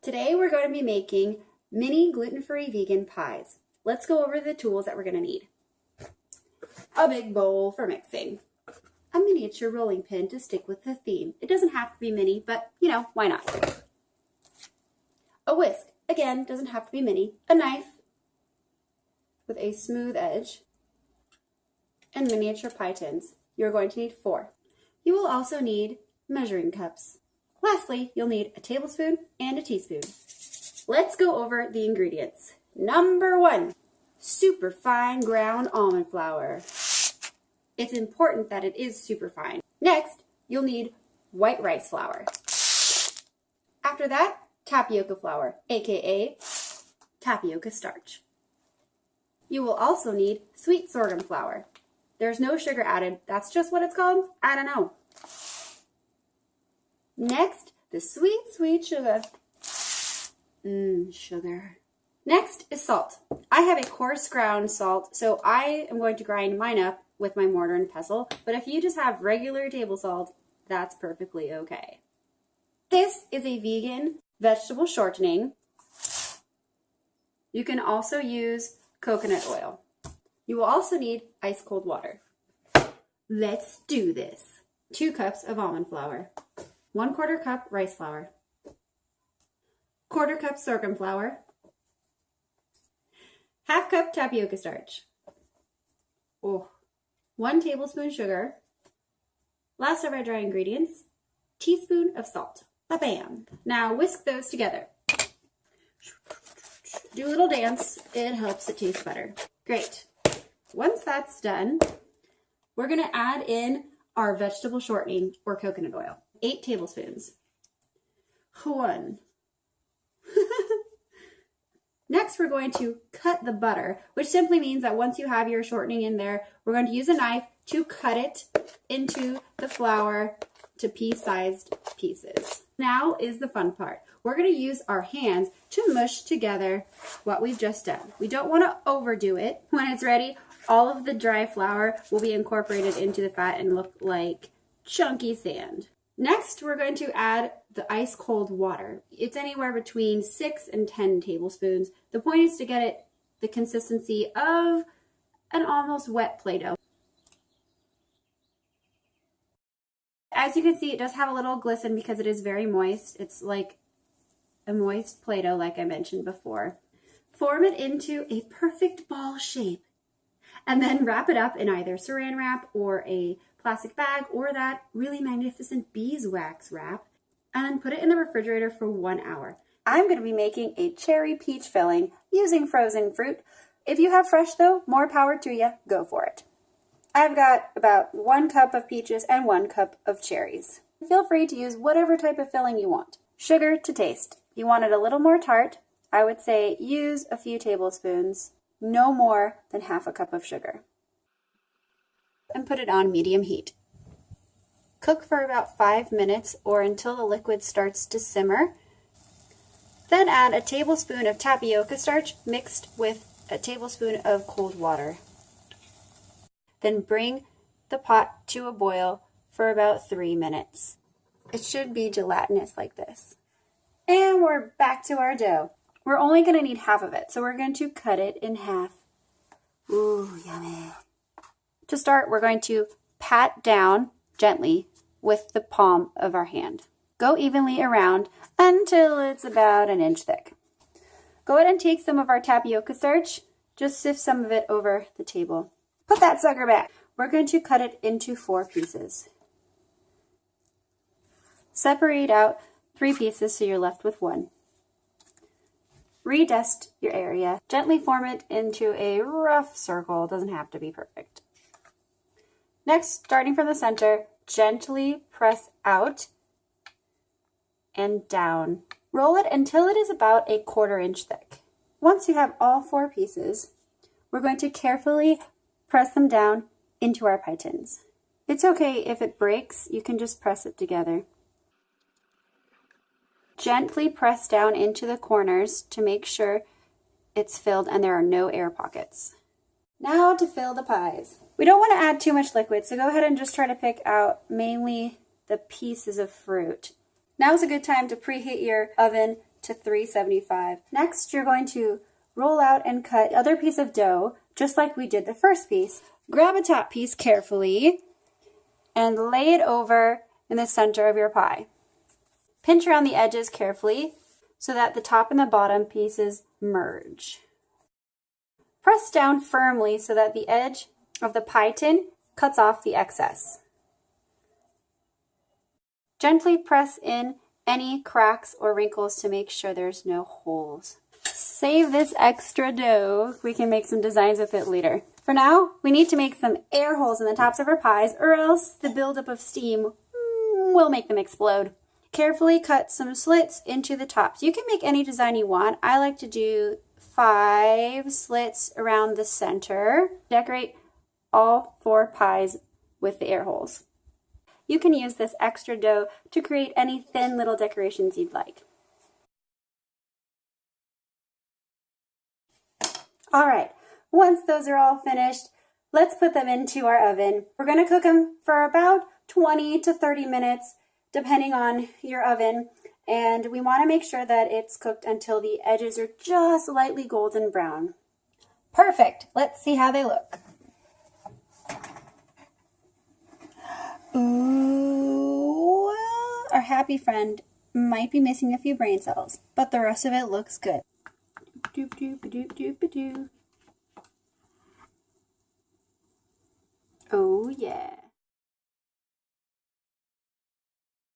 Today we're going to be making mini gluten-free vegan pies. Let's go over the tools that we're going to need. A big bowl for mixing. A miniature rolling pin to stick with the theme. It doesn't have to be mini, but you know, why not? A whisk. Again, doesn't have to be mini. A knife with a smooth edge. And miniature pie tins. You're going to need 4. You will also need measuring cups. Lastly, you'll need a tablespoon and a teaspoon. Let's go over the ingredients. Number 1, super fine ground almond flour. It's important that it is super fine. Next, you'll need white rice flour. After that, tapioca flour, aka tapioca starch. You will also need sweet sorghum flour. There's no sugar added. That's just what it's called. I don't know. Next, the sweet, sweet sugar. Sugar. Next is salt. I have a coarse ground salt, so I am going to grind mine up with my mortar and pestle. But if you just have regular table salt, that's perfectly okay. This is a vegan vegetable shortening. You can also use coconut oil. You will also need ice cold water. Let's do this. 2 cups of almond flour. 1/4 cup rice flour. 1/4 cup sorghum flour. 1/2 cup tapioca starch. 1 tablespoon sugar. Last of our dry ingredients, teaspoon of salt. Ba-bam. Now whisk those together. Do a little dance. It helps it taste better. Great. Once that's done, we're going to add in our vegetable shortening or coconut oil. 8 tablespoons. 1. Next, we're going to cut the butter, which simply means that once you have your shortening in there, we're going to use a knife to cut it into the flour to pea-sized pieces. Now is the fun part. We're going to use our hands to mush together what we've just done. We don't want to overdo it. When it's ready, all of the dry flour will be incorporated into the fat and look like chunky sand. Next, we're going to add the ice cold water. It's anywhere between 6 and 10 tablespoons. The point is to get it the consistency of an almost wet Play-Doh. As you can see, it does have a little glisten because it is very moist. It's like a moist Play-Doh, like I mentioned before. Form it into a perfect ball shape and then wrap it up in either saran wrap or a plastic bag or that really magnificent beeswax wrap, and then put it in the refrigerator for 1 hour. I'm going to be making a cherry peach filling using frozen fruit. If you have fresh though, more power to you, go for it. I've got about 1 cup of peaches and 1 cup of cherries. Feel free to use whatever type of filling you want. Sugar to taste. If you want it a little more tart, I would say use a few tablespoons, no more than 1/2 cup of sugar. And put it on medium heat. Cook for about 5 minutes or until the liquid starts to simmer. Then add a tablespoon of tapioca starch mixed with a tablespoon of cold water. Then bring the pot to a boil for about 3 minutes. It should be gelatinous like this. And we're back to our dough. We're only going to need 1/2 of it, so we're going to cut it in half. Ooh, yummy. To start, we're going to pat down gently with the palm of our hand. Go evenly around until it's about 1 inch thick. Go ahead and take some of our tapioca starch. Just sift some of it over the table. Put that sucker back. We're going to cut it into 4 pieces. Separate out 3 pieces so you're left with 1. Redust your area. Gently form it into a rough circle. It doesn't have to be perfect. Next, starting from the center, gently press out and down. Roll it until it is about 1/4 inch thick. Once you have all 4 pieces, we're going to carefully press them down into our pie tins. It's okay if it breaks, you can just press it together. Gently press down into the corners to make sure it's filled and there are no air pockets. Now to fill the pies. We don't want to add too much liquid, so go ahead and just try to pick out mainly the pieces of fruit. Now is a good time to preheat your oven to 375. Next, you're going to roll out and cut the other piece of dough, just like we did the first piece. Grab a top piece carefully and lay it over in the center of your pie. Pinch around the edges carefully so that the top and the bottom pieces merge. Press down firmly so that the edge of the pie tin cuts off the excess. Gently press in any cracks or wrinkles to make sure there's no holes. Save this extra dough. We can make some designs with it later. For now, we need to make some air holes in the tops of our pies, or else the buildup of steam will make them explode. Carefully cut some slits into the tops. You can make any design you want. I like to do 5 slits around the center. Decorate all 4 pies with the air holes. You can use this extra dough to create any thin little decorations you'd like. All right, once those are all finished, let's put them into our oven. We're going to cook them for about 20 to 30 minutes, depending on your oven. And we want to make sure that it's cooked until the edges are just lightly golden brown. Perfect. Let's see how they look. Ooh, our happy friend might be missing a few brain cells, but the rest of it looks good. Doop, doop, doop, doop, doop. Oh yeah.